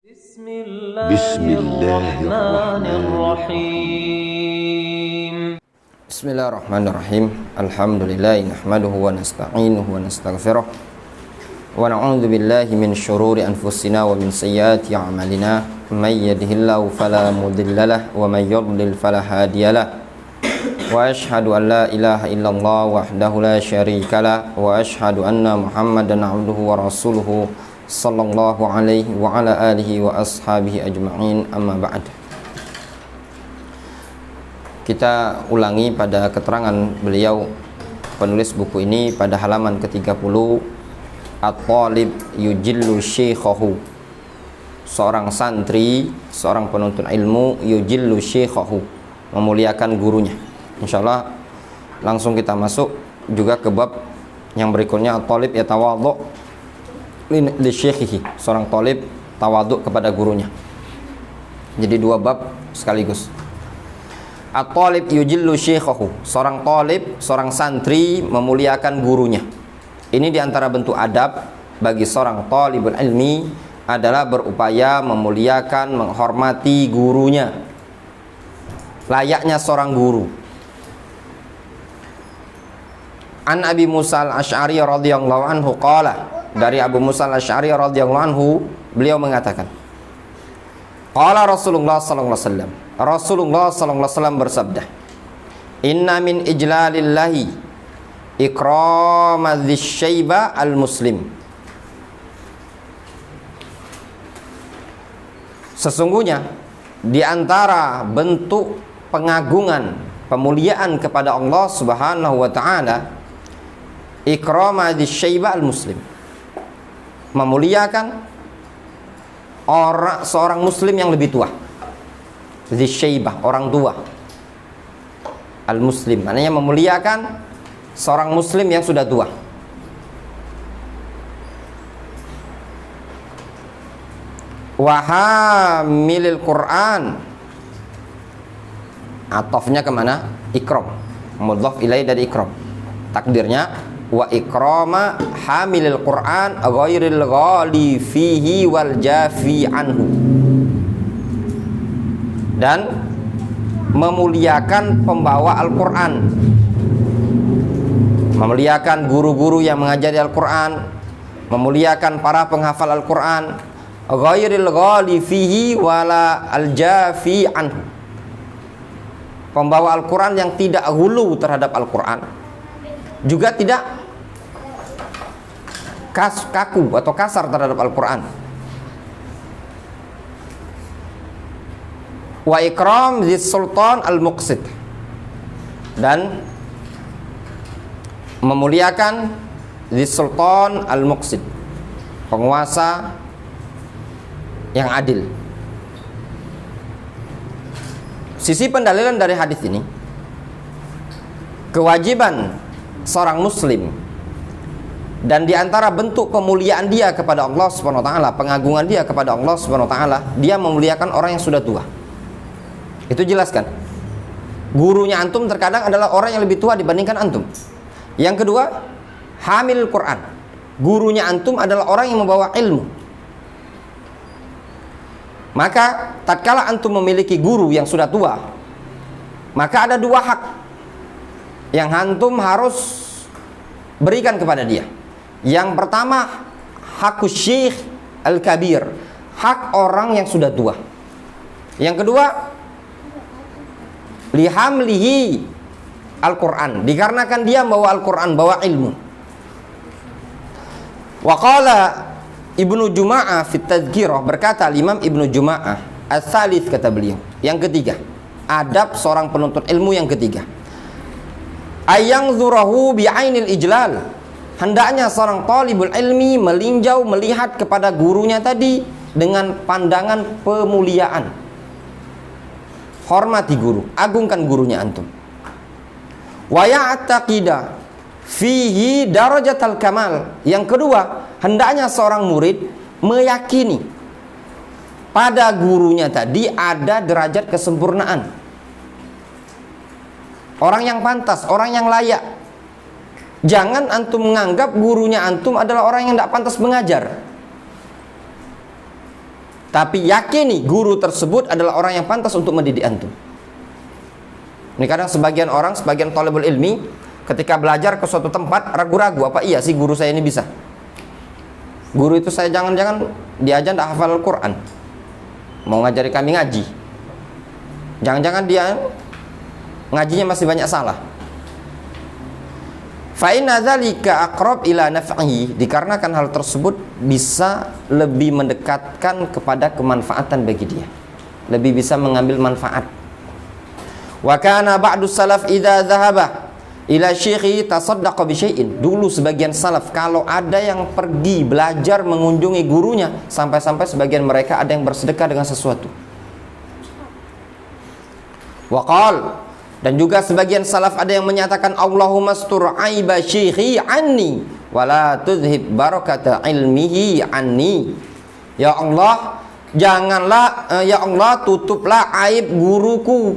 Bismillahirrahmanirrahim. Bismillahirrahmanirrahim. Alhamdulillah nahmaduhu wa nasta'inuhu wa nastaghfiruh wa na'udzu billahi min syururi anfusina wa min sayyiati a'malina. May yahdihillahu fala mudhillalah wa may yudlil fala hadiyalah. Wa asyhadu an la ilaha illallah wahdahu la syarikalah wa asyhadu anna Muhammadan 'abduhu wa rasuluhu sallallahu alaihi wa ala alihi wa ashabihi ajma'in, amma ba'd. Kita ulangi pada keterangan beliau penulis buku ini pada halaman ke-30. At-talib yujillu syekhahu, seorang santri, seorang penuntut ilmu, yujillu syekhahu, memuliakan gurunya. Insyaallah langsung kita masuk juga ke bab yang berikutnya. At-talib yatawadhu li syekhihi, seorang talib tawaduk kepada gurunya. Jadi dua bab sekaligus. At-talib yujillu syekhahu, seorang talib, seorang santri memuliakan gurunya. Ini diantara bentuk adab bagi seorang talibul ilmi adalah berupaya memuliakan, menghormati gurunya, layaknya seorang guru. An Abi Musa al-Asy'ari radhiyallahu anhu qala, dari Abu Musa al-Asy'ari radhiyallahu anhu, beliau mengatakan, qala Rasulullah sallallahu alaihi wasallam, Rasulullah sallallahu alaihi wasallam bersabda, inna min ijlalillahi ikrama dzsyaiba al-muslim. Sesungguhnya di antara bentuk pengagungan, pemuliaan kepada Allah Subhanahu wa taala, ikrama dzsyaiba al-muslim, memuliakan seorang muslim yang lebih tua. Dzsyaibah, orang tua. Al-muslim maknanya memuliakan seorang muslim yang sudah tua. Wa hamilil Quran, atofnya kemana? Ikram, mudhaf ilaih dari ikram. Takdirnya wa ikrama hamilil Quran ghairil ghali fihi wal jafi anhu, dan memuliakan pembawa Al-Quran, memuliakan guru-guru yang mengajari Al-Quran, memuliakan para penghafal Al-Quran, ghairil ghali fihi wala al jafi anhu, pembawa Al-Quran yang tidak hulu terhadap Al-Quran, juga tidak kaku atau kasar terhadap Al-Quran. Wa ikram dzis sultan al-muqsid, dan memuliakan dzis sultan al-muqsid, penguasa yang adil. Sisi pendalilan dari hadis ini, kewajiban seorang muslim dan diantara bentuk pemuliaan dia kepada Allah Subhanahu wa taala, pengagungan dia kepada Allah Subhanahu wa taala, dia memuliakan orang yang sudah tua. Itu jelas kan? Gurunya antum terkadang adalah orang yang lebih tua dibandingkan antum. Yang kedua, hamil Quran, gurunya antum adalah orang yang membawa ilmu. Maka tatkala antum memiliki guru yang sudah tua, maka ada dua hak yang antum harus berikan kepada dia. Yang pertama, hakus syekh al-kabir, hak orang yang sudah tua. Yang kedua, lihamlihi Al-Quran, dikarenakan dia bawa Al-Quran, bawa ilmu. Wa qala Ibnu Juma'ah fit Tadhkirah, berkata Imam Ibnu Juma'ah, as-salis, kata beliau, yang ketiga, adab seorang penuntut ilmu yang ketiga, ayang zurahu bi'ainil ijlal, hendaknya seorang talibul ilmi melinjau, melihat kepada gurunya tadi dengan pandangan pemuliaan. Hormati guru, agungkan gurunya antum. Wa ya'taqida fihi darajatal kamal, yang kedua, hendaknya seorang murid meyakini pada gurunya tadi ada derajat kesempurnaan, orang yang pantas, orang yang layak. Jangan antum menganggap gurunya antum adalah orang yang tidak pantas mengajar. Tapi yakini guru tersebut adalah orang yang pantas untuk mendidik antum. Ini kadang sebagian orang, sebagian thalibul ilmi ketika belajar ke suatu tempat ragu-ragu, apa iya sih guru saya ini bisa? Guru itu saya jangan-jangan dia aja tidak hafal Al-Quran, mau ngajari kami ngaji. Jangan-jangan dia ngajinya masih banyak salah. Fa inna dzalika aqrab ila naf'ihi, dikarenakan hal tersebut bisa lebih mendekatkan kepada kemanfaatan bagi dia, lebih bisa mengambil manfaat. Wa kana ba'du salaf idza dhahaba ila syekhi tasaddaqa bi syai'in. Dulu sebagian salaf kalau ada yang pergi belajar mengunjungi gurunya, sampai-sampai sebagian mereka ada yang bersedekah dengan sesuatu. Wa qala, dan juga sebagian salaf ada yang menyatakan Allahumma astur aiba syekhi anni wala tudhib barakata ilmihi anni. Ya Allah, janganlah ya Allah, tutuplah aib guruku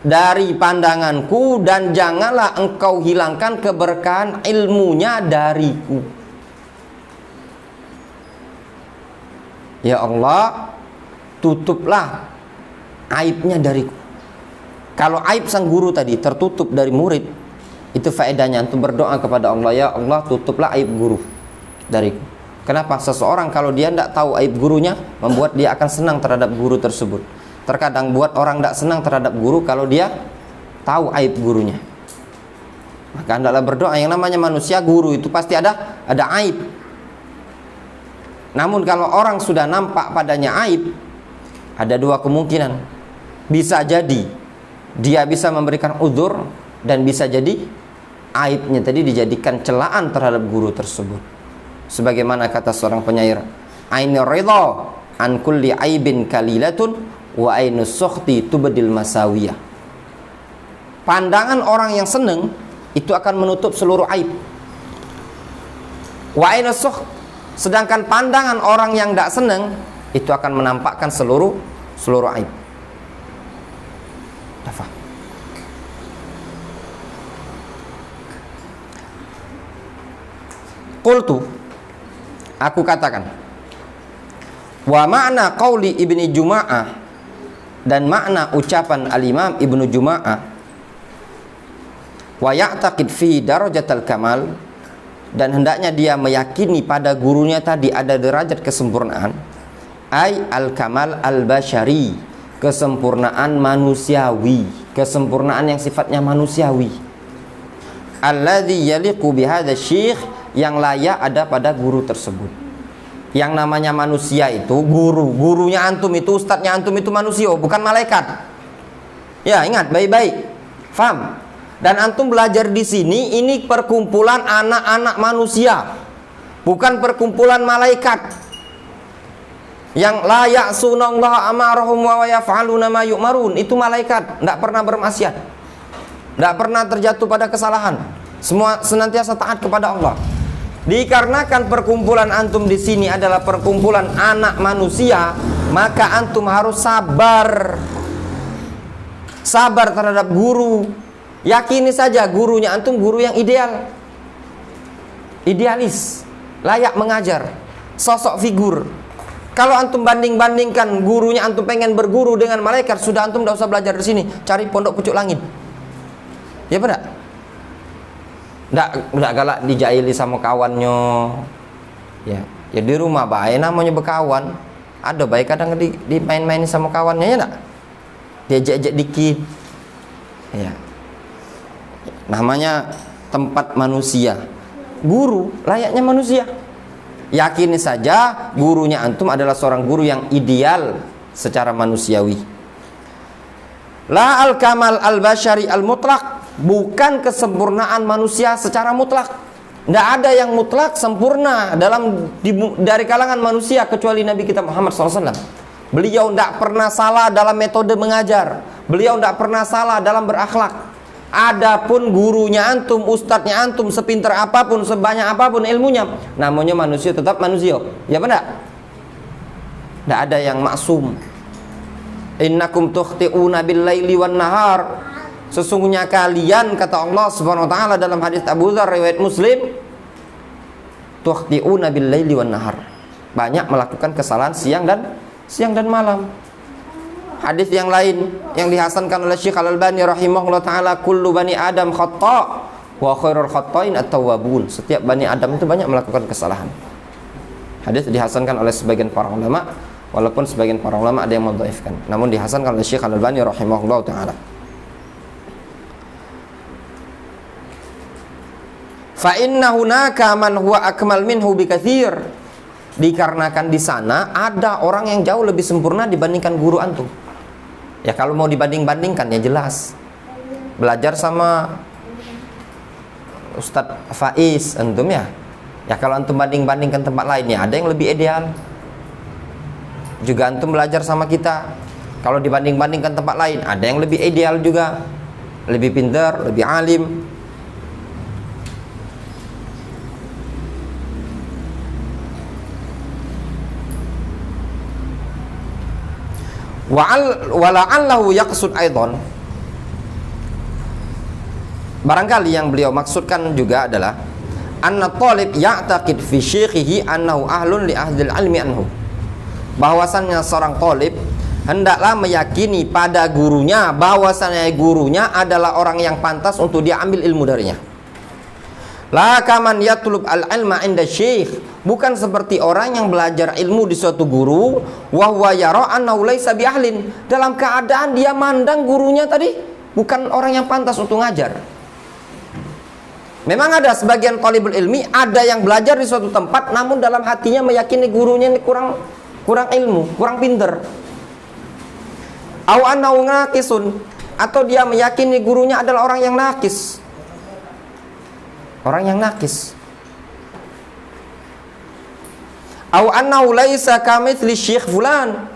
dari pandanganku, dan janganlah engkau hilangkan keberkahan ilmunya dariku. Ya Allah, tutuplah aibnya dariku. Kalau aib sang guru tadi tertutup dari murid, itu faedahnya antum berdoa kepada Allah, ya Allah, tutuplah aib guru dariku. Kenapa? Seseorang kalau dia tidak tahu aib gurunya, membuat dia akan senang terhadap guru tersebut. Terkadang buat orang tidak senang terhadap guru kalau dia tahu aib gurunya. Maka hendaklah berdoa. Yang namanya manusia, guru itu pasti ada aib. Namun kalau orang sudah nampak padanya aib, ada dua kemungkinan. Bisa jadi dia bisa memberikan udzur, dan bisa jadi aibnya tadi dijadikan celaan terhadap guru tersebut. Sebagaimana kata seorang penyair, ainur ridha an kulli aibin kalilatun wa ainus sukhti tubdil masawiyah. Pandangan orang yang senang itu akan menutup seluruh aib. Wa ainus sukht, sedangkan pandangan orang yang tidak senang itu akan menampakkan seluruh aib. Qultu, aku katakan, wa makna qauli Ibnu Juma'ah, dan makna ucapan al-Imam Ibnu Juma'ah, wa ya'taqid fi darajatul kamal, dan hendaknya dia meyakini pada gurunya tadi ada derajat kesempurnaan, ay al-kamal al-bashari, kesempurnaan manusiawi, kesempurnaan yang sifatnya manusiawi, alladzi yaliqu bihadza syekh, yang layak ada pada guru tersebut. Yang namanya manusia itu gurunya antum itu, ustadznya antum itu manusia, bukan malaikat. Ya, ingat baik-baik, faham? Dan antum belajar di sini, ini perkumpulan anak-anak manusia, bukan perkumpulan malaikat. Yang la ya'sunallaha amarahum wa yaf'aluna ma yu'marun, itu malaikat, tidak pernah bermaksiat, tidak pernah terjatuh pada kesalahan, semua senantiasa taat kepada Allah. Dikarenakan perkumpulan antum di sini adalah perkumpulan anak manusia, maka antum harus sabar terhadap guru. Yakini saja gurunya antum guru yang idealis, layak mengajar, sosok figur. Kalau antum banding-bandingkan gurunya antum pengen berguru dengan malaikat, sudah antum tidak usah belajar di sini, cari pondok pucuk langit. Ya benar? Nggak galak dijaili sama kawannya. Ya di rumah baik namanya berkawan. Ada baik kadang dimain-main sama kawannya, ya enggak? Diajak-ajak dikit. Ya. Namanya tempat manusia. Guru layaknya manusia. Yakini saja gurunya antum adalah seorang guru yang ideal secara manusiawi. La al-kamal al-bashari al-mutlaq, bukan kesempurnaan manusia secara mutlak. Tidak ada yang mutlak sempurna dari kalangan manusia kecuali Nabi kita Muhammad SAW. Beliau tidak pernah salah dalam metode mengajar, beliau tidak pernah salah dalam berakhlak. Adapun gurunya antum, ustadznya antum, sepintar apapun, sebanyak apapun ilmunya, namanya manusia tetap manusia. Ya benar? Tidak ada yang maksum. Innakum tukhti'una bil-laili wan-nahar, sesungguhnya kalian, kata Allah Subhanahu wa taala dalam hadis Abu Dzar riwayat Muslim, tukhti'una bil-laili wan-nahar, banyak melakukan kesalahan siang dan siang dan malam. Hadis yang lain yang dihasankan oleh Syekh Al-Albani rahimahullah taala, kullu bani Adam khata' wa khairul khata'in at-tawwabun. Setiap bani Adam itu banyak melakukan kesalahan. Hadis dihasankan oleh sebagian para ulama, walaupun sebagian para ulama ada yang mendhaifkan, namun dihasankan oleh Syekh Al-Albani rahimahullah taala. Fa inna hunaka man huwa akmal minhu bikatsir. Dikarenakan di sana ada orang yang jauh lebih sempurna dibandingkan guru antum. Ya kalau mau dibanding-bandingkan ya jelas. Belajar sama Ustadz Faiz antum ya. Ya kalau antum banding-bandingkan tempat lain ya ada yang lebih ideal. Juga antum belajar sama kita. Kalau dibanding-bandingkan tempat lain ada yang lebih ideal juga. Lebih pintar, lebih alim. Wala'allahu yaqsud aidan, barangkali yang beliau maksudkan juga adalah anna talib ya'taqid fi syekhihi annahu ahlun li ahdil ilmi anhu, bahwasannya seorang talib hendaklah meyakini pada gurunya bahwasannya gurunya adalah orang yang pantas untuk dia ambil ilmu darinya. La kaman yatlub al-ilma inda syekh, bukan seperti orang yang belajar ilmu di suatu guru wa huwa yara annahu laisa bi ahlin, dalam keadaan dia mandang gurunya tadi bukan orang yang pantas untuk ngajar. Memang ada sebagian talibul ilmi ada yang belajar di suatu tempat namun dalam hatinya meyakini gurunya ini kurang ilmu, kurang pinter. Au annahu naqisun, atau dia meyakini gurunya adalah orang yang nakis. Orang yang nakis. Au annahu laisa kamitsli syekh fulan,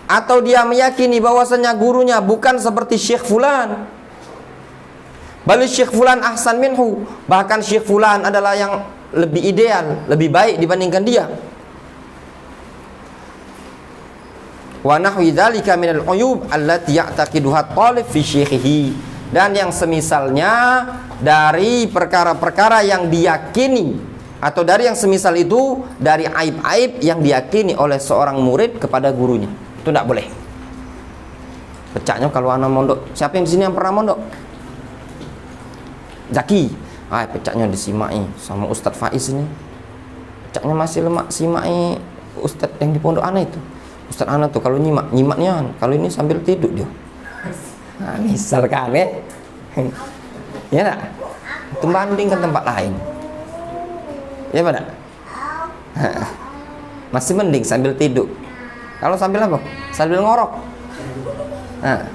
atau dia meyakini bahwasanya gurunya bukan seperti syekh fulan. Bal syekh fulan ahsan minhu, bahkan syekh fulan adalah yang lebih ideal, lebih baik dibandingkan dia. Wa nahwi dzalika minal uyub allati ya'taqiduha talib fi syekhihi, dan yang semisalnya dari perkara-perkara yang diyakini, atau dari yang semisal itu dari aib-aib yang diyakini oleh seorang murid kepada gurunya. Itu tidak boleh. Pecahnya kalau anak mondok, siapa yang di sini yang pernah mondok? Zaki. Pecahnya disimai sama Ustadz Faiz ini. Pecahnya masih lemak, simai Ustadz yang di pondok anak itu. Ustadz anak tuh kalau nyimaknya kalau ini sambil tidur dia. Nah, misalkan ya. Ya enggak? Itu bandingkan tempat lain. Ya enggak? Masih mending sambil tidur. Kalau sambil apa? Sambil ngorok. Nah.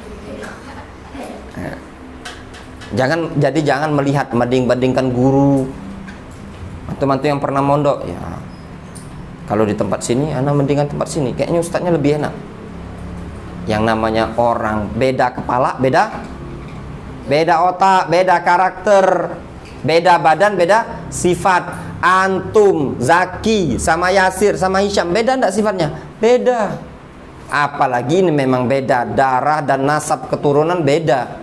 Jangan melihat banding-bandingkan guru atau mantu yang pernah mondok. Ya. Kalau di tempat sini, anak mendingan tempat sini. Kayaknya ustadznya lebih enak. Yang namanya orang beda kepala, beda otak, beda karakter, beda badan, beda sifat. Antum, Zaki, sama Yasir, sama Hisham, beda enggak sifatnya? Beda. Apalagi ini memang beda, darah dan nasab keturunan beda.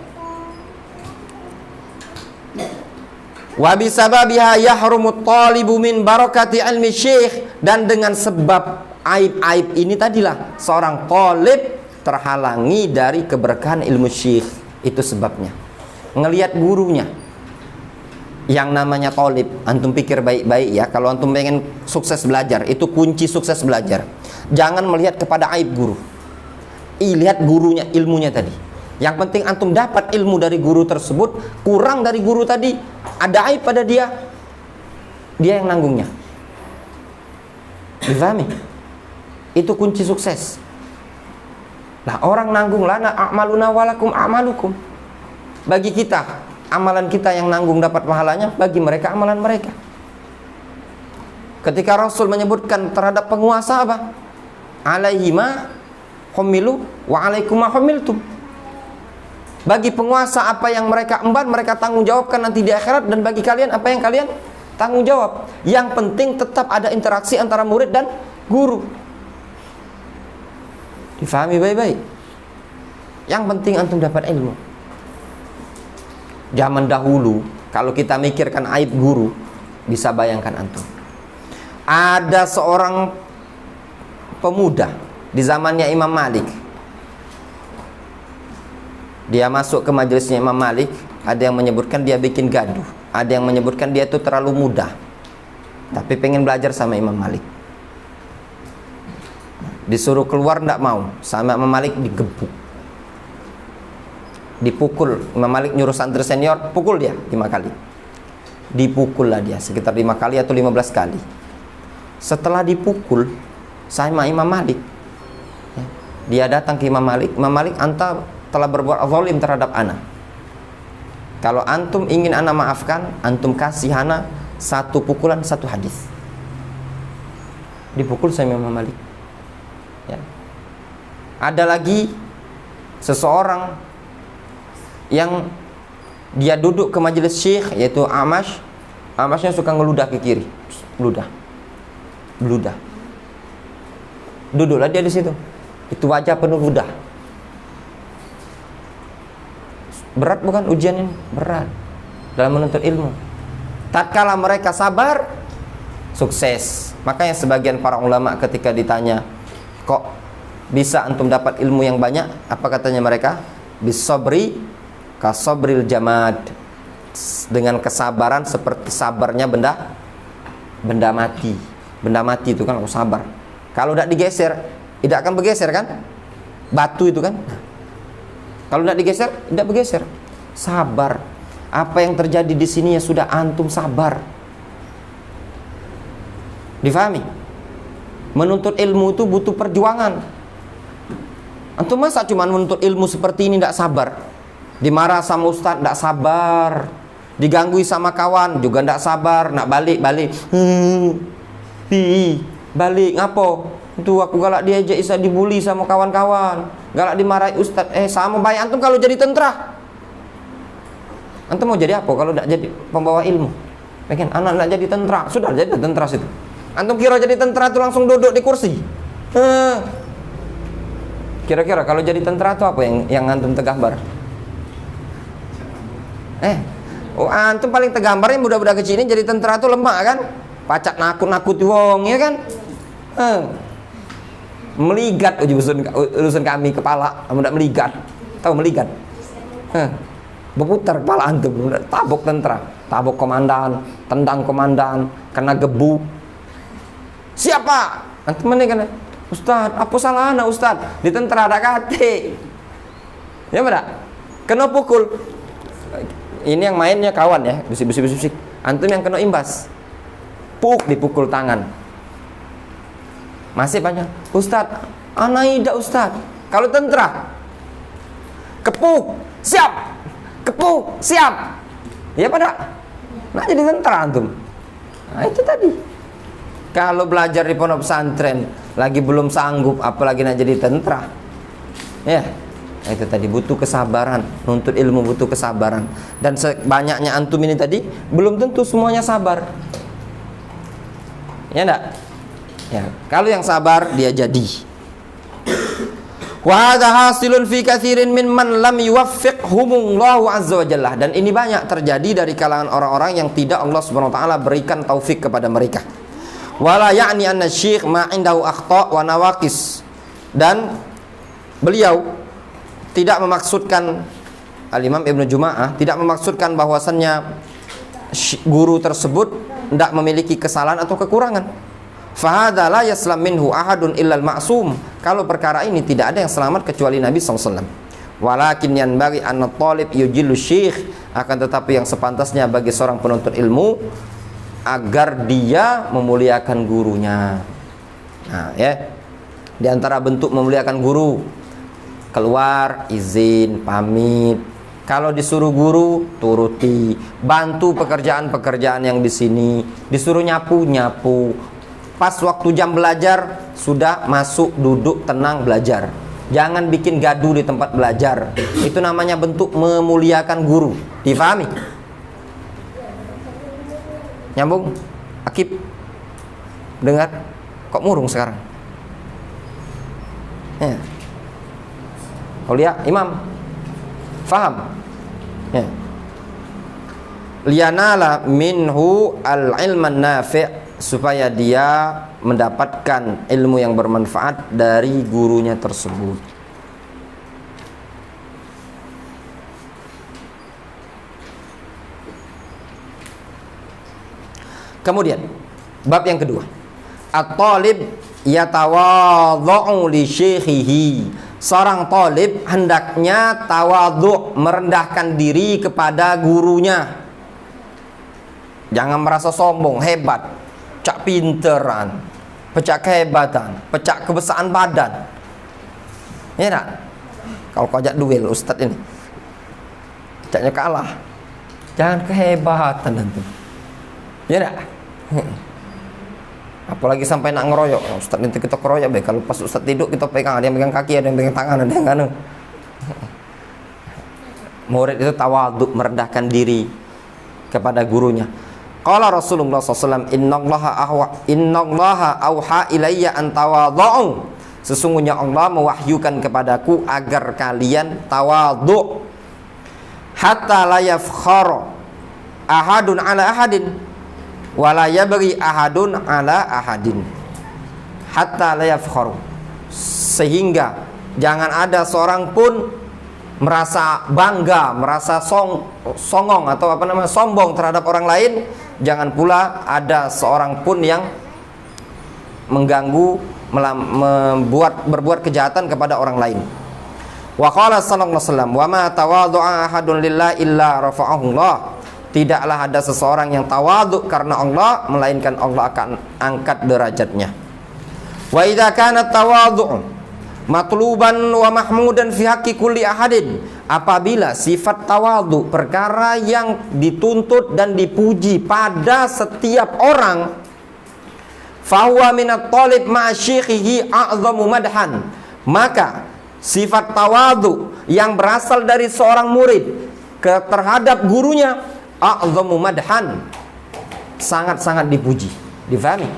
Wa bisababiha yahrumut talibu min barakati ilmi syekh, dan dengan sebab aib-aib ini tadilah seorang talib terhalangi dari keberkahan ilmu syekh. Itu sebabnya. Ngelihat gurunya. Yang namanya talib, antum pikir baik-baik ya. Kalau antum pengen sukses belajar, itu kunci sukses belajar. Jangan melihat kepada aib guru. Lihat gurunya, ilmunya tadi. Yang penting antum dapat ilmu dari guru tersebut. Kurang dari guru tadi, ada aib pada dia, dia yang nanggungnya. Difahami? Itu kunci sukses. Nah, orang nanggung lana a'maluna walakum a'malukum. Bagi kita, amalan kita yang nanggung dapat pahalanya, bagi mereka amalan mereka. Ketika Rasul menyebutkan terhadap penguasa apa? Alaihima humilu wa alaikuma humiltum. Bagi penguasa apa yang mereka emban, mereka tanggung jawabkan nanti di akhirat, dan bagi kalian apa yang kalian tanggung jawab. Yang penting tetap ada interaksi antara murid dan guru. Difahami baik-baik. Yang penting antum dapat ilmu. Zaman dahulu kalau kita mikirkan aib guru, bisa bayangkan antum. Ada seorang pemuda di zamannya Imam Malik. Dia masuk ke majelisnya Imam Malik, ada yang menyebutkan dia bikin gaduh, ada yang menyebutkan dia itu terlalu mudah, tapi pengen belajar sama Imam Malik. Disuruh keluar tidak mau, sama Imam Malik digebuk, dipukul. Imam Malik nyuruh santri senior, pukul dia 5 kali. Dipukul lah dia sekitar 5 kali atau 15 kali. Setelah dipukul sama Imam Malik, dia datang ke Imam Malik. Imam Malik, anta telah berbuat zalim terhadap ana. Kalau antum ingin ana maafkan, antum kasih ana 1 pukulan 1 hadis. Dipukul sama Imam Malik. Ya. Ada lagi seseorang yang dia duduk ke majelis syekh, yaitu Amash. Amashnya suka ngeludah ke kiri, beludah. Duduklah dia di situ. Itu wajah penuh ludah. Berat bukan ujian ini? Berat dalam menuntut ilmu. Tatkala mereka sabar, sukses. Makanya sebagian para ulama ketika ditanya, kok bisa antum dapat ilmu yang banyak? Apa katanya mereka? Bisabri kasabril jamad. Dengan kesabaran seperti sabarnya benda mati. Benda mati itu kan kalau sabar. Kalau tidak digeser, tidak akan bergeser kan? Batu itu kan? Kalau tidak digeser, tidak bergeser. Sabar. Apa yang terjadi di sini ya sudah antum sabar. Difahami? Menuntut ilmu itu butuh perjuangan. Antum masa cuma menuntut ilmu seperti ini tidak sabar? Dimarah sama ustaz tidak sabar, diganggu sama kawan juga tidak sabar, nak balik balik ngapo? Itu aku galak diajak isa dibully sama kawan-kawan, galak dimarahi ustaz. Sama baik antum kalau jadi tentara. Antum mau jadi apa kalau tidak jadi pembawa ilmu? Pengen anak tidak jadi tentara, sudah jadi tentara situ. Antum kira jadi tentara itu langsung duduk di kursi? Kira-kira kalau jadi tentara itu apa yang antum tergambar? Antum paling tergambarnya budak-budak kecil ini jadi tentara itu lemah kan? Pacak nakut-nakut wong ya kan? Meligat urusan kami kepala, kamu tidak meligat. Tahu meligat? Berputar kepala antum, tabok tentara, tabok komandan, tendang komandan, kena gebu. Siapa? Antum mana kan? Ustaz, apa salah anak Ustaz? Di tentara ada kate. Ya benar? Kena pukul. Ini yang mainnya kawan ya, bisik. Antum yang kena imbas. Dipukul tangan. Masih banyak. Ustaz, anak ida Ustaz. Kalau tentara, kepuk, siap. Kepuk, siap. Ya pada? Nah jadi tentara antum. Nah itu tadi. Kalau belajar di pondok pesantren lagi belum sanggup, apalagi nak jadi tentara. Ya, itu tadi butuh kesabaran. Nuntut ilmu butuh kesabaran. Dan sebanyaknya antum ini tadi belum tentu semuanya sabar. Ya enggak? Ya, kalau yang sabar dia jadi. Wa hadza hasilun fi katsirin mimman lam yuwaffiqhumullahu azza wa jalla. Dan ini banyak terjadi dari kalangan orang-orang yang tidak Allah Subhanahu wa taala berikan taufik kepada mereka. Wala ya'ni anna syekh ma indahu akhta' wa nawaqis. Dan beliau tidak memaksudkan, Al-Imam Ibnu Juma'ah tidak memaksudkan bahwasannya guru tersebut tidak memiliki kesalahan atau kekurangan. Fahadha la yaslam minhu ahadun illal ma'sum. Kalau perkara ini tidak ada yang selamat kecuali Nabi SAW. Walakin yanbaghi anna talib yujillu syekh. Akan tetapi yang sepantasnya bagi seorang penuntut ilmu agar dia memuliakan gurunya. Nah ya, di antara bentuk memuliakan guru, keluar izin, pamit. Kalau disuruh guru, turuti. Bantu pekerjaan-pekerjaan yang di sini. Disuruh nyapu. Pas waktu jam belajar sudah masuk, duduk, tenang, belajar. Jangan bikin gaduh di tempat belajar. Itu namanya bentuk memuliakan guru. Difahami? Nyambung? Akib? Dengar? Kok murung sekarang? Ya. Aulia, Imam, faham? Ya. Lianala minhu al-ilman nafi', supaya dia mendapatkan ilmu yang bermanfaat dari gurunya tersebut. Kemudian bab yang kedua, at-talib yatawadhu li syekhihi. Seorang talib hendaknya tawadhu, merendahkan diri kepada gurunya. Jangan merasa sombong, hebat, cak pinteran, pecah kehebatan, pecah kebesaan badan. Ya tak? Kalau kau ajak duel ustadz ini, caknya kalah. Jangan kehebatan nanti. Ya tak? Apalagi sampai nak ngeroyok. Ustadz nanti kita keroyok be. Kalau pas ustadz tidur kita pegang, ada yang pegang kaki, ada yang pegang tangan, ada yang anu. Murid itu tawadhu, merendahkan diri kepada gurunya. Qala Rasulullah SAW, Innallaha auha ilayya an tawadhu. Sesungguhnya Allah mewahyukan kepadaku agar kalian tawadhu. Hatta la yafkhara ahadun ala ahadin wala yabghi ahadun ala ahadin. Hatta la yafkharu, sehingga jangan ada seorang pun merasa bangga, merasa songong atau sombong terhadap orang lain. Jangan pula ada seorang pun yang mengganggu, berbuat kejahatan kepada orang lain. Wa qala sallallahu alaihi wasallam, wa ma tawadhu'a ahadun lillahi illa rafa'ahu Allah. Tidaklah ada seseorang yang tawadhu karena Allah, melainkan Allah akan angkat derajatnya. Wa idza kana tawadhu matluban wa mahmudan fi haqqi kulli ahadin. Apabila sifat tawadhu perkara yang dituntut dan dipuji pada setiap orang, fahuwa minat talib ma'a syekhihi a'zamu madhan. Maka sifat tawadhu yang berasal dari seorang murid terhadap gurunya, a'zamu madhan, sangat-sangat dipuji. Difahami?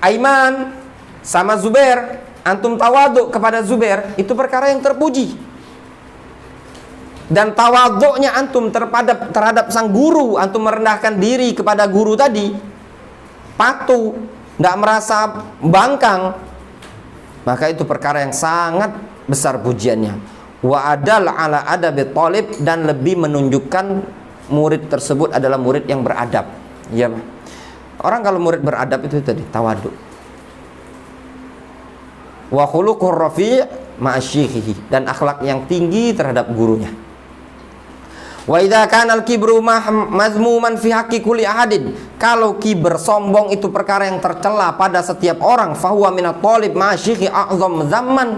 Aiman sama Zubair, antum tawadhu kepada Zubair, itu perkara yang terpuji. Dan tawadhu'nya antum terhadap sang guru, antum merendahkan diri kepada guru tadi, patuh, tidak merasa bangkang, maka itu perkara yang sangat besar pujiannya. Wa adal ala adabi talib, dan lebih menunjukkan murid tersebut adalah murid yang beradab. Ya, orang kalau murid beradab itu tadi tawadhu. Wa khuluqur rafi' ma'asyikhihi, dan akhlak yang tinggi terhadap gurunya. Wa idza kana al-kibru mazmuman fi haqqi kulli ahadin. Kalau kiber, sombong itu perkara yang tercela pada setiap orang, fahuwa minat talib ma'asyikhi a'zam zaman.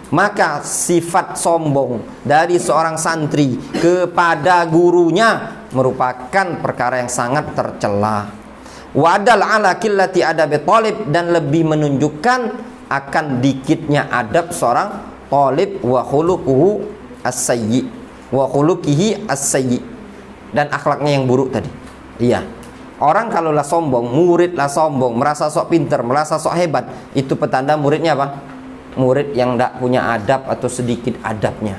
Maka sifat sombong dari seorang santri kepada gurunya merupakan perkara yang sangat tercela. Wadal ala qillati adabi talib, dan lebih menunjukkan akan dikitnya adab seorang talib, wa khuluquhu as-sayyi, wa khuluqihi as-sayyi, dan akhlaknya yang buruk tadi. Iya. Orang kalau lah sombong, murid lah sombong, merasa sok pinter, merasa sok hebat, itu petanda muridnya apa? Murid yang tidak punya adab atau sedikit adabnya.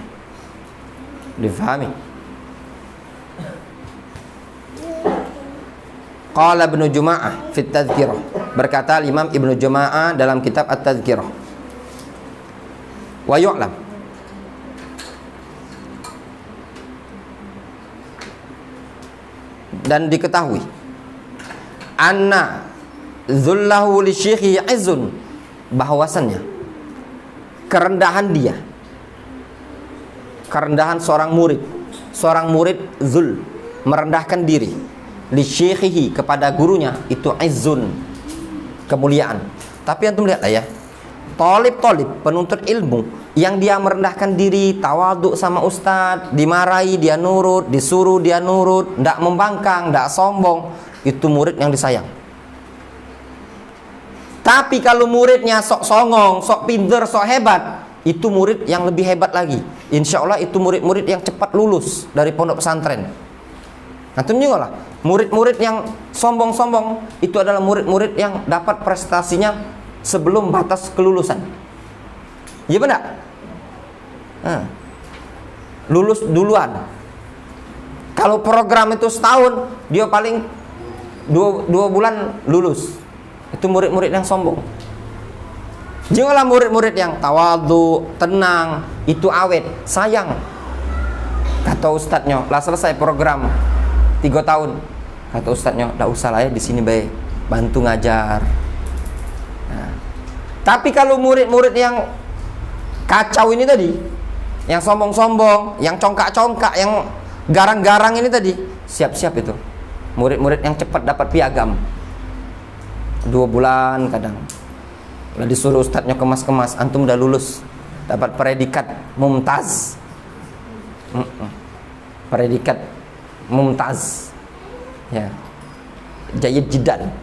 Difahami? Qala Ibnu Juma'ah fi Tadhkirah, berkata Imam Ibnu Juma'ah dalam kitab At-Tadhkirah. Wa yu'lam, dan diketahui, anna dzullahu li syekhi izun, bahwasannya kerendahan dia, kerendahan seorang murid zul, merendahkan diri, li syekhihi, kepada gurunya, itu izzun, kemuliaan. Tapi antum lihatlah ya, talib penuntut ilmu yang dia merendahkan diri, tawadhu sama ustadz, dimarahi dia nurut, disuruh dia nurut, tidak membangkang, tidak sombong, itu murid yang disayang. Tapi kalau muridnya sok songong, sok pinter, sok hebat, itu murid yang lebih hebat lagi. Insya Allah itu murid-murid yang cepat lulus dari pondok pesantren. Antum juga lah, murid-murid yang sombong-sombong itu adalah murid-murid yang dapat prestasinya sebelum batas kelulusan. Iya benar? Lulus duluan. Kalau program itu setahun, dia paling dua bulan lulus. Itu murid-murid yang sombong. Janganlah murid-murid yang tawadhu, tenang, itu awet, sayang. Kata ustadznya, lah selesai program 3 tahun. Kata ustadznya, dah usah lah ya, di sini baik, bantu ngajar. Nah, tapi kalau murid-murid yang kacau ini tadi, yang sombong-sombong, yang congkak-congkak, yang garang-garang ini tadi, siap-siap itu. Murid-murid yang cepat dapat piagam 2 bulan kadang. Lah disuruh ustadznya kemas-kemas, antum udah lulus, dapat predikat mumtaz. Predikat mumtaz. Ya. Jayyid jiddan.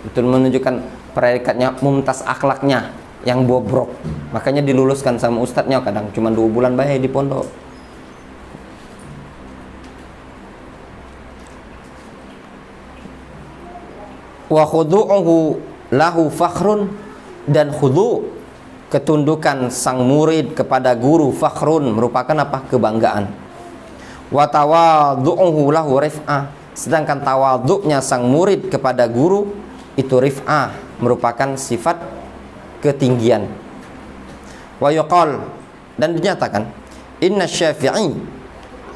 Itu menunjukkan predikatnya mumtaz, akhlaknya yang bobrok. Makanya diluluskan sama ustadznya kadang cuma 2 bulan baik di pondok. Wa khudu'uhu lahu fakhrun, dan khudu', ketundukan sang murid kepada guru, fakhrun, merupakan apa? Kebanggaan. Wa tawadhu'uhu lahu rif'ah, sedangkan tawadhu'nya sang murid kepada guru itu rif'ah, merupakan sifat ketinggian. Wa yuqal, dan dinyatakan, inna Syafi'i,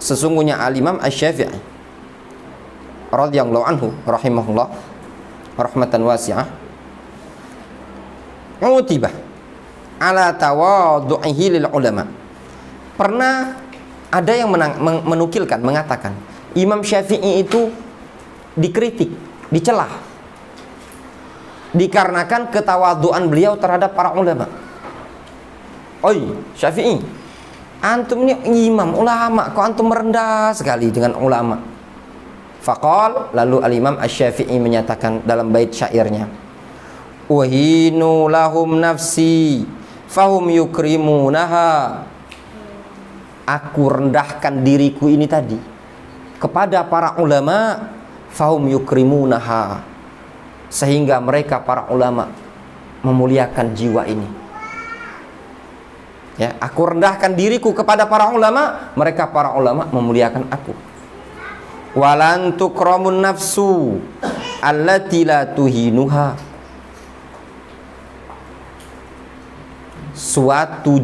sesungguhnya al-Imam Asy-Syafi'i radhiyallahu anhu rahimahullah rahmatan wasi'ah, utibah ala tawadhu'ihi lil ulama. Pernah ada yang menukilkan, mengatakan Imam Syafi'i itu dikritik, dicelah dikarenakan ketawadhuan beliau terhadap para ulama. Oi, Syafi'i, antum ini imam, ulama, kok antum merendah sekali dengan ulama. Faqal, lalu al-Imam Asy-Syafi'i menyatakan dalam bait syairnya, wahinu lahum nafsi fahum yukrimunaha, aku rendahkan diriku ini tadi kepada para ulama, fahum yukrimunaha, sehingga mereka para ulama memuliakan jiwa ini. Ya, aku rendahkan diriku kepada para ulama, mereka para ulama memuliakan aku. Walan tukramun nafsu allati la tuhinuha, suatu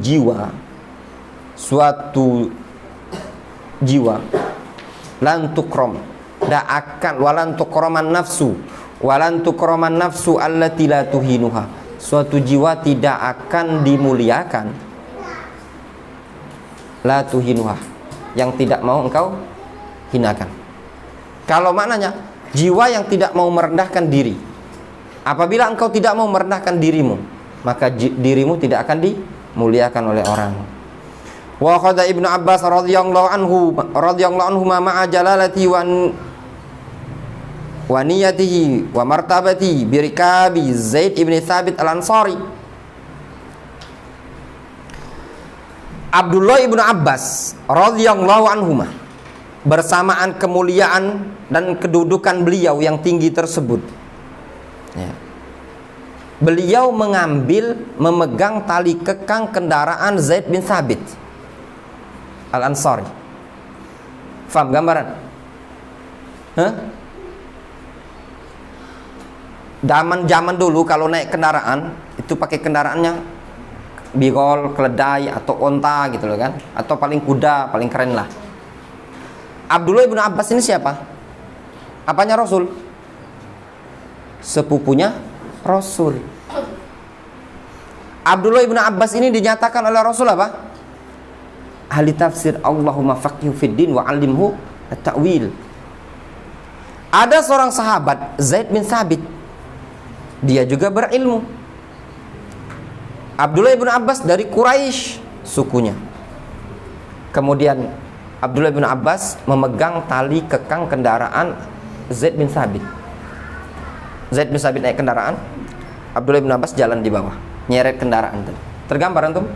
jiwa lan tukram, tidak akan, walan tukraman nafsu allati la tuhinuha, suatu jiwa tidak akan dimuliakan, la tuhinuha, yang tidak mau engkau hinakan. Kalau maknanya jiwa yang tidak mau merendahkan diri, apabila engkau tidak mau merendahkan dirimu, maka dirimu tidak akan dimuliakan oleh orang. Wa qala Ibnu Abbas radhiyallahu anhu ma'a jalalati wa niyatihi wa martabati birikabi Zaid ibn Thabit al-Ansari. Abdullah ibnu Abbas radhiyallahu anhuma, bersamaan kemuliaan dan kedudukan beliau yang tinggi tersebut, ya, beliau memegang tali kekang kendaraan Zaid bin Thabit al-Ansari. Faham gambaran? Zaman dulu kalau naik kendaraan itu pakai kendaraannya bigol, keledai atau onta gitu loh kan, atau paling kuda, paling keren lah. Abdullah ibnu Abbas ini siapa? Apanya Rasul? Sepupunya Rasul. Abdullah ibnu Abbas ini dinyatakan oleh Rasul apa? Ahli tafsir, Allahumma faqihhu fid din wa 'allimhu at-ta'wil. Ada seorang sahabat Zaid bin Thabit, dia juga berilmu. Abdullah ibnu Abbas dari Quraisy sukunya. Kemudian Abdullah bin Abbas memegang tali kekang kendaraan Zaid bin Thabit. Zaid bin Thabit naik kendaraan, Abdullah bin Abbas jalan di bawah, nyeret kendaraan. Tergambar antum?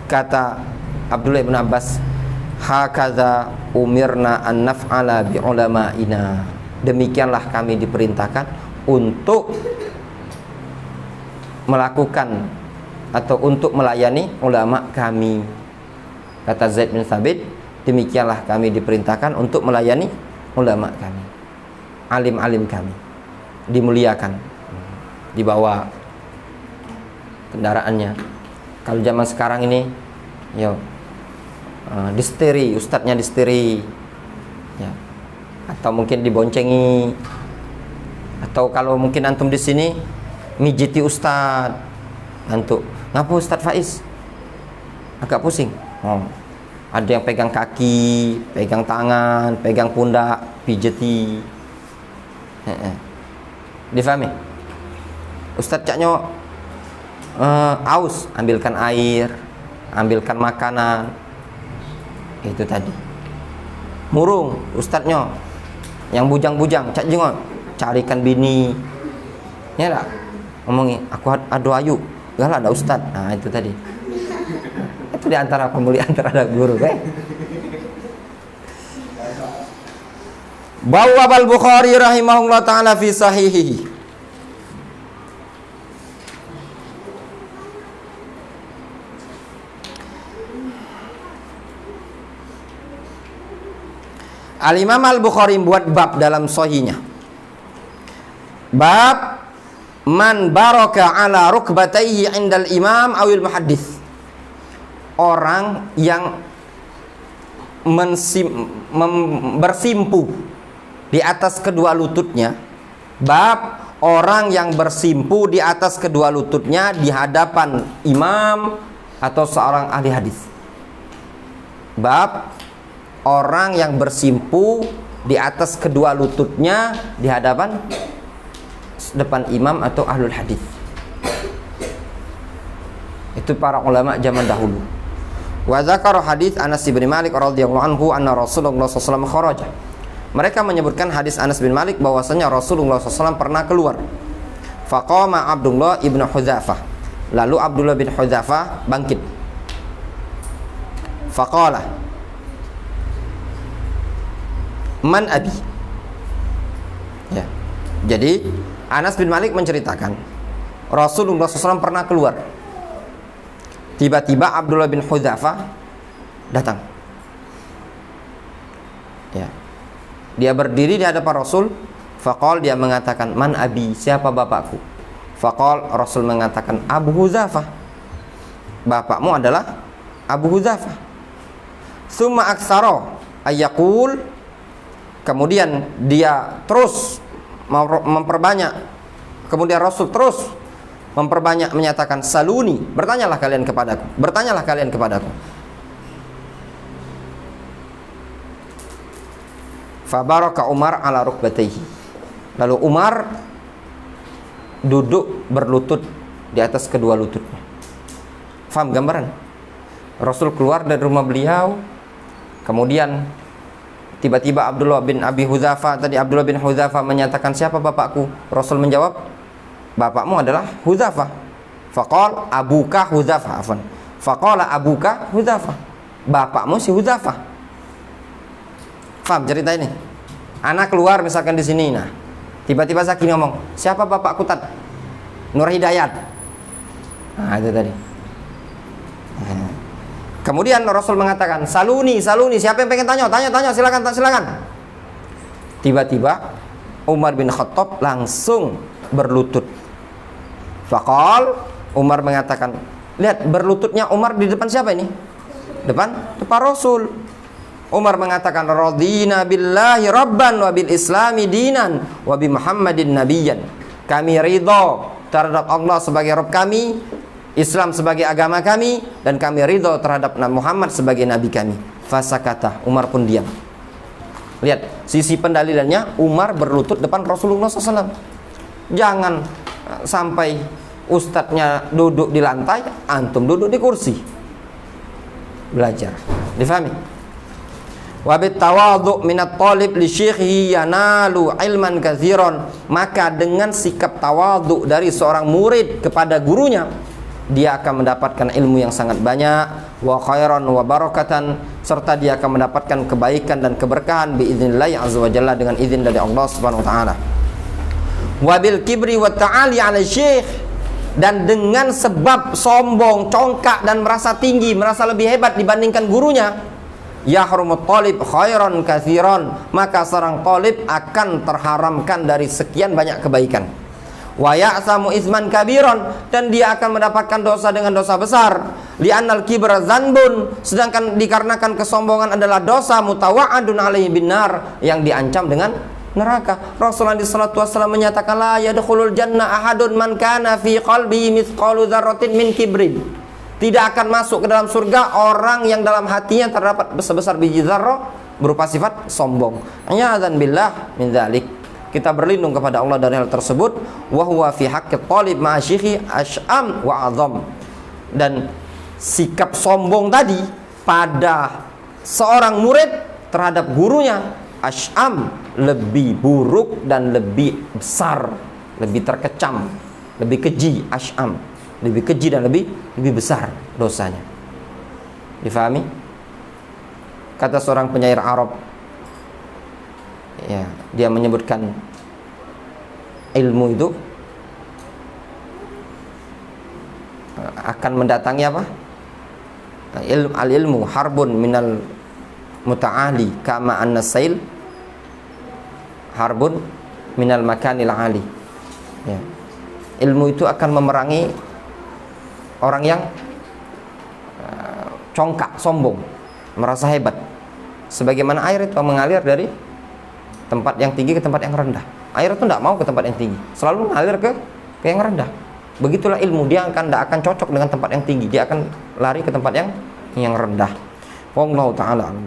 Kata Abdullah bin Abbas, hakadza umirna an naf'ala bi ulama'ina. Demikianlah kami diperintahkan untuk melakukan atau untuk melayani ulama kami. Kata Zaid bin Thabit, Demikianlah kami diperintahkan untuk melayani ulama kami, alim-alim kami, dimuliakan, dibawa kendaraannya. Kalau zaman sekarang ini, distiri, ustadznya distiri, ya, atau mungkin diboncengi, atau kalau mungkin antum di sini mijiti ustadz, antum ngapa Ustadz Faiz agak pusing. Ada yang pegang kaki, pegang tangan, pegang pundak, pijeti. Difahami? Ustadz caknya aus, ambilkan air, ambilkan makanan. Itu tadi. Murung, ustadznya yang bujang-bujang, cak jengot, carikan bini. Ya tak? Ngomongi, aku adu ayu, gak ada ustadz. Nah itu tadi. Itu diantara pemuli antara guru, kan? Bawwab al-Bukhari rahimahullah ta'ala fi sahihihi. Al-Imam al-Bukhari buat bab dalam sahihnya. Bab man baraka ala rukbatayhi indal imam awil muhaddis. Orang yang bersimpu di atas kedua lututnya. Bab orang yang bersimpu di atas kedua lututnya di hadapan imam atau seorang ahli hadis. Bab orang yang bersimpu di atas kedua lututnya di hadapan depan imam atau ahlul hadis. Itu para ulama zaman dahulu. Wa dzakara hadis Anas bin Malik radhiyallahu anhu anna Rasulullah sallallahu alaihi wasallam kharaja. Mereka menyebutkan hadis Anas bin Malik bahwasanya Rasulullah SAW pernah keluar. Faqama Abdullah ibn Hudzafah. Lalu Abdullah bin Hudzafah bangkit. Faqala, man abi. Ya. Jadi Anas bin Malik menceritakan Rasulullah SAW pernah keluar. Tiba-tiba Abdullah bin Hudzafah datang. Ya. Dia berdiri di hadapan Rasul. Faqal, dia mengatakan, man abi, siapa bapakku? Faqal, Rasul mengatakan, Abu Hudzafah, bapakmu adalah Abu Hudzafah. Summa aksara ayyaqul, kemudian dia terus memperbanyak. Kemudian Rasul terus memperbanyak menyatakan, saluni, bertanyalah kalian kepadaku, bertanyalah kalian kepadaku. Fabaraka Umar ala rukbatayhi. Lalu Umar duduk berlutut di atas kedua lututnya. Faham gambaran? Rasul keluar dari rumah beliau, kemudian tiba-tiba Abdullah bin Hudzafah menyatakan, siapa bapakku? Rasul menjawab, bapakmu adalah Hudzafah. Faqal abuka Hudzafah. Faqala abuka Hudzafah, bapakmu si Hudzafah. Faham cerita ini? Anak keluar misalkan di sini, nah tiba-tiba Zaki ngomong, siapa bapakku Tat? Nur Hidayat. Nah itu tadi. Kemudian Rasul mengatakan, saluni, siapa yang pengen tanya, silakan. Tiba-tiba Umar bin Khattab langsung berlutut. Faqal, Umar mengatakan, lihat berlututnya Umar di depan siapa ini? Depan Rasul. Umar mengatakan, radina billahi rabban wa bil islami dinan wa bi Muhammadin nabiyyan. Kami ridho terhadap Allah sebagai Rabb kami, Islam sebagai agama kami, dan kami ridho terhadap Nabi Muhammad sebagai nabi kami. Fasakata, Umar pun diam. Lihat sisi pendalilannya, Umar berlutut depan Rasulullah SAW. Jangan sampai ustadznya duduk di lantai, antum duduk di kursi. Belajar, difahami? Wabit tawadhu minat talib li syekhi yanalu ilman katsiran. Maka dengan sikap tawadhu dari seorang murid kepada gurunya, dia akan mendapatkan ilmu yang sangat banyak, wa khairan wa barakatan, serta dia akan mendapatkan kebaikan dan keberkahan biiznillah azza wa jalla, dengan izin dari Allah Subhanahu wa taala. Wabil kibri wa ta'ali 'ala syekh, dan dengan sebab sombong, congkak dan merasa tinggi, merasa lebih hebat dibandingkan gurunya, yahrumut talib khairan katsiran, maka seorang talib akan terharamkan dari sekian banyak kebaikan. Wa ya'samu isman kabiran, dan dia akan mendapatkan dosa dengan dosa besar. Li'annal kibra dzanbun, sedangkan dikarenakan kesombongan adalah dosa mutawa'adun alaihi binar, yang diancam dengan neraka. Rasulullah SAW menyatakan la yadkhulul jannah ahadun man kana fi qalbihi mithqalu dzarratin min kibrin. Tidak akan masuk ke dalam surga orang yang dalam hatinya terdapat sebesar biji zarrah berupa sifat sombong. A'adzan billah min dzalik. Kita berlindung kepada Allah dari hal tersebut. Wa huwa fi haqqit talib ma'a syikhi ash'am wa 'azam. Dan sikap sombong tadi pada seorang murid terhadap gurunya, ash'am, lebih buruk dan lebih besar, lebih terkecam, lebih keji. Ash'am, lebih keji dan lebih besar dosanya. Difahami? Kata seorang penyair Arab, ya, dia menyebutkan ilmu itu akan mendatangi apa? Al-ilmu harbun minal muta'ali kama an-nasail harbun minal makanil ali. Ya. Ilmu itu akan memerangi orang yang congkak, sombong, merasa hebat. Sebagaimana air itu mengalir dari tempat yang tinggi ke tempat yang rendah. Air itu tidak mau ke tempat yang tinggi, selalu mengalir ke yang rendah. Begitulah ilmu, dia tidak akan cocok dengan tempat yang tinggi, dia akan lari ke tempat yang rendah. Wallahu ta'ala a'lam.